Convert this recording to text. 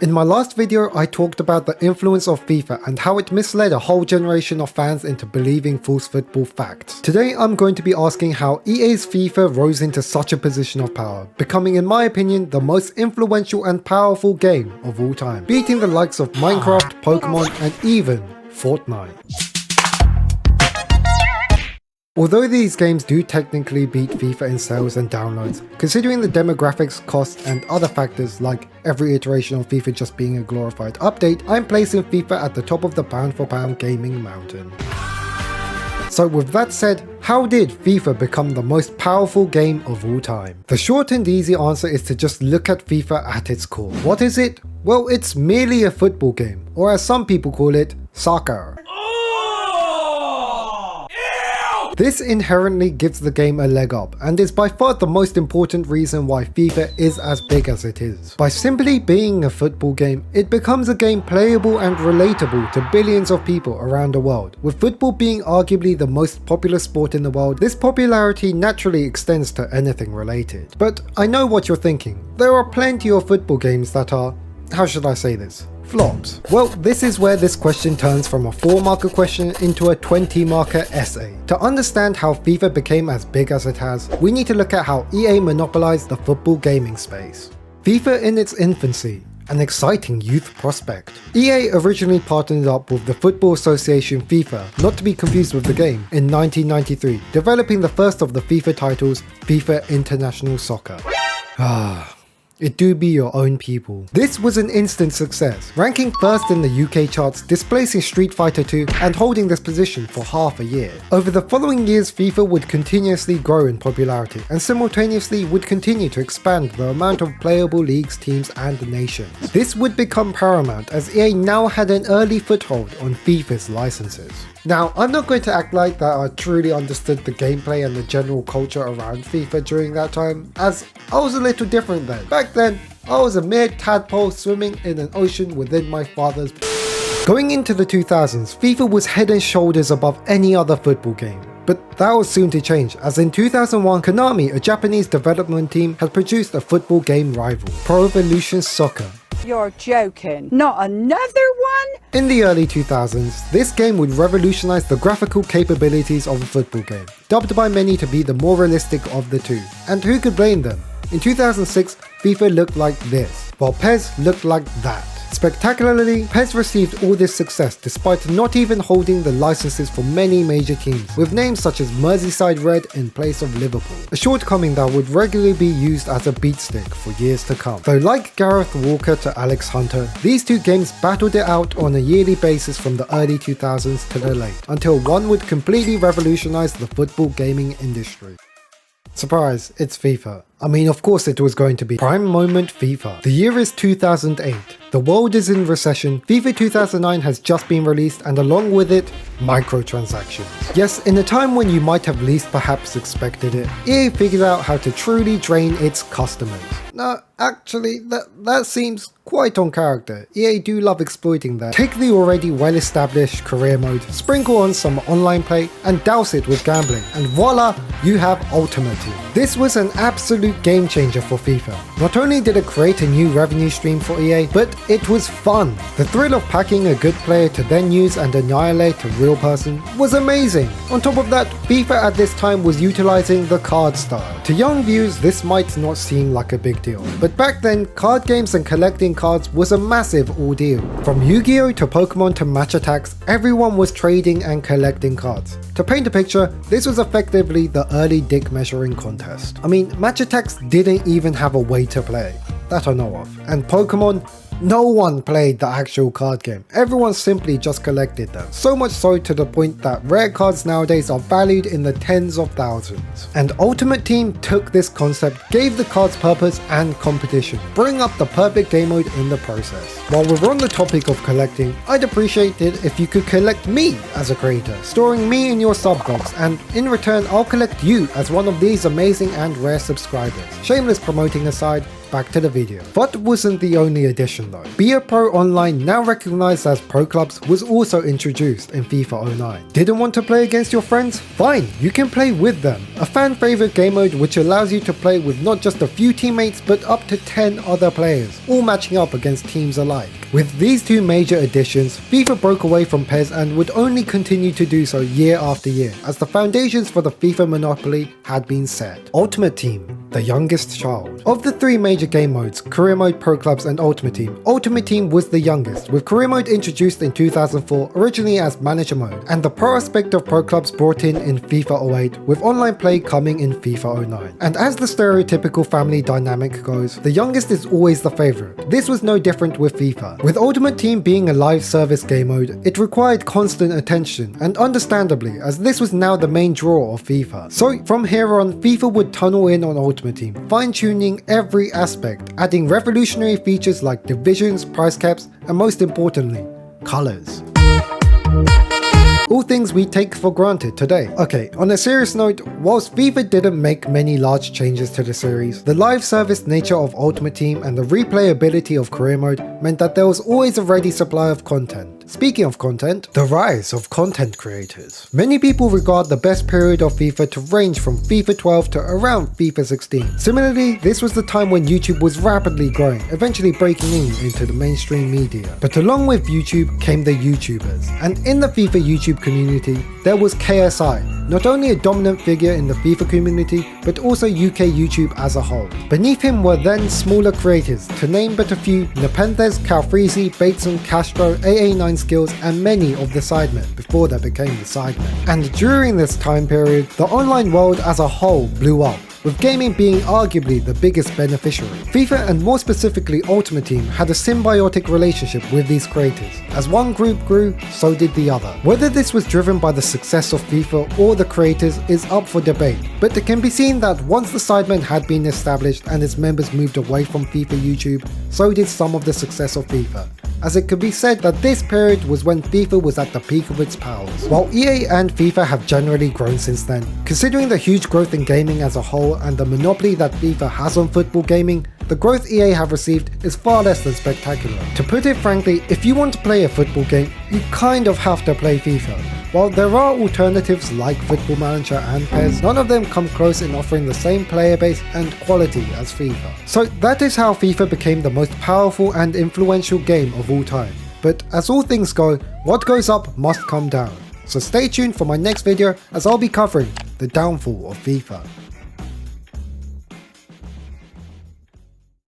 In my last video, I talked about the influence of FIFA and how it misled a whole generation of fans into believing false football facts. Today, I'm going to be asking how EA's FIFA rose into such a position of power, becoming, in my opinion, the most influential and powerful game of all time, beating the likes of Minecraft, Pokemon, and even Fortnite. Although these games do technically beat FIFA in sales and downloads, considering the demographics, costs, and other factors like every iteration of FIFA just being a glorified update, I'm placing FIFA at the top of the pound for pound gaming mountain. So with that said, how did FIFA become the most powerful game of all time? The short and easy answer is to just look at FIFA at its core. What is it? Well, it's merely a football game, or as some people call it, soccer. This inherently gives the game a leg up and is by far the most important reason why FIFA is as big as it is. By simply being a football game, it becomes a game playable and relatable to billions of people around the world. With football being arguably the most popular sport in the world, this popularity naturally extends to anything related. But I know what you're thinking. There are plenty of football games that are, how should I say this? Flops. Well, this is where this question turns from a 4-marker question into a 20-marker essay. To understand how FIFA became as big as it has, we need to look at how EA monopolized the football gaming space. FIFA in its infancy, an exciting youth prospect. EA originally partnered up with the Football Association FIFA, not to be confused with the game, in 1993, developing the first of the FIFA titles, FIFA International Soccer. It do be your own people. This was an instant success, ranking first in the UK charts, displacing Street Fighter 2 and holding this position for half a year. Over the following years, FIFA would continuously grow in popularity and simultaneously would continue to expand the amount of playable leagues, teams and nations. This would become paramount as EA now had an early foothold on FIFA's licenses. Now, I'm not going to act like that I truly understood the gameplay and the general culture around FIFA during that time, as I was a little different then. Back then, I was a mere tadpole swimming in an ocean within my father's. Going into the 2000s, FIFA was head and shoulders above any other football game. But that was soon to change, as in 2001, Konami, a Japanese development team, had produced a football game rival, Pro Evolution Soccer. You're joking. Not another one? In the early 2000s, this game would revolutionize the graphical capabilities of a football game, dubbed by many to be the more realistic of the two. And who could blame them? In 2006, FIFA looked like this, while PES looked like that. Spectacularly, PES received all this success despite not even holding the licenses for many major teams, with names such as Merseyside Red in place of Liverpool, a shortcoming that would regularly be used as a beatstick for years to come. Though like Gareth Walker to Alex Hunter, these two games battled it out on a yearly basis from the early 2000s to the late, until one would completely revolutionize the football gaming industry. Surprise, it's FIFA. I mean, of course it was going to be prime moment FIFA. The year is 2008. The world is in recession. FIFA 2009 has just been released, and along with it, microtransactions. Yes, in a time when you might have least perhaps expected it, EA figured out how to truly drain its customers. No, actually, that seems quite on character. EA do love exploiting that. Take the already well-established career mode, sprinkle on some online play, and douse it with gambling, and voila, you have Ultimate Team. This was an absolute game changer for FIFA. Not only did it create a new revenue stream for EA, but it was fun. The thrill of packing a good player to then use and annihilate a real person was amazing. On top of that, FIFA at this time was utilizing the card style. To young viewers, this might not seem like a big deal, but back then, card games and collecting cards was a massive ordeal. From Yu-Gi-Oh to Pokemon to Match Attacks, everyone was trading and collecting cards. To paint a picture, this was effectively the early dick measuring contest. I mean, Match Attacks didn't even have a way to play, that I know of. And Pokemon, no one played the actual card game. Everyone simply just collected them. So much so to the point that rare cards nowadays are valued in the tens of thousands. And Ultimate Team took this concept, gave the cards purpose and competition, bring up the perfect game mode in the process. While we're on the topic of collecting, I'd appreciate it if you could collect me as a creator, storing me in your sub box, and in return I'll collect you as one of these amazing and rare subscribers. Shameless promoting aside, back to the video. That wasn't the only addition though. Be a Pro Online, now recognized as Pro Clubs, was also introduced in FIFA 09. Didn't want to play against your friends? Fine, you can play with them. A fan favorite game mode which allows you to play with not just a few teammates but up to 10 other players, all matching up against teams alike. With these two major additions, FIFA broke away from PES and would only continue to do so year after year, as the foundations for the FIFA monopoly had been set. Ultimate Team, the youngest child. Of the three major game modes, Career Mode, Pro Clubs and Ultimate Team was the youngest, with Career Mode introduced in 2004 originally as Manager Mode, and the Pro aspect of Pro Clubs brought in FIFA 08, with online play coming in FIFA 09. And as the stereotypical family dynamic goes, the youngest is always the favourite. This was no different with FIFA. With Ultimate Team being a live service game mode, it required constant attention, and understandably, as this was now the main draw of FIFA. So from here on, FIFA would tunnel in on Ultimate Team, fine-tuning every aspect, adding revolutionary features like divisions, price caps, and most importantly, colours. All things we take for granted today. Okay, on a serious note, whilst FIFA didn't make many large changes to the series, the live service nature of Ultimate Team and the replayability of Career Mode meant that there was always a ready supply of content. Speaking of content, the rise of content creators. Many people regard the best period of FIFA to range from FIFA 12 to around FIFA 16. Similarly, this was the time when YouTube was rapidly growing, eventually breaking into the mainstream media. But along with YouTube came the YouTubers. And in the FIFA YouTube community, there was KSI, not only a dominant figure in the FIFA community, but also UK YouTube as a whole. Beneath him were then smaller creators, to name but a few: Nepenthes, Calfreezy, Bateson, Castro, AA9 Skills, and many of the sidemen before they became the sidemen. And during this time period, the online world as a whole blew up, with gaming being arguably the biggest beneficiary. FIFA, and more specifically Ultimate Team, had a symbiotic relationship with these creators. As one group grew, so did the other. Whether this was driven by the success of FIFA or the creators is up for debate, but it can be seen that once the sidemen had been established and its members moved away from FIFA YouTube, so did some of the success of FIFA, as it could be said that this period was when FIFA was at the peak of its powers. While EA and FIFA have generally grown since then, considering the huge growth in gaming as a whole and the monopoly that FIFA has on football gaming, the growth EA have received is far less than spectacular. To put it frankly, if you want to play a football game, you kind of have to play FIFA. While there are alternatives like Football Manager and PES, none of them come close in offering the same player base and quality as FIFA. So that is how FIFA became the most powerful and influential game of all time. But as all things go, what goes up must come down. So stay tuned for my next video, as I'll be covering the downfall of FIFA.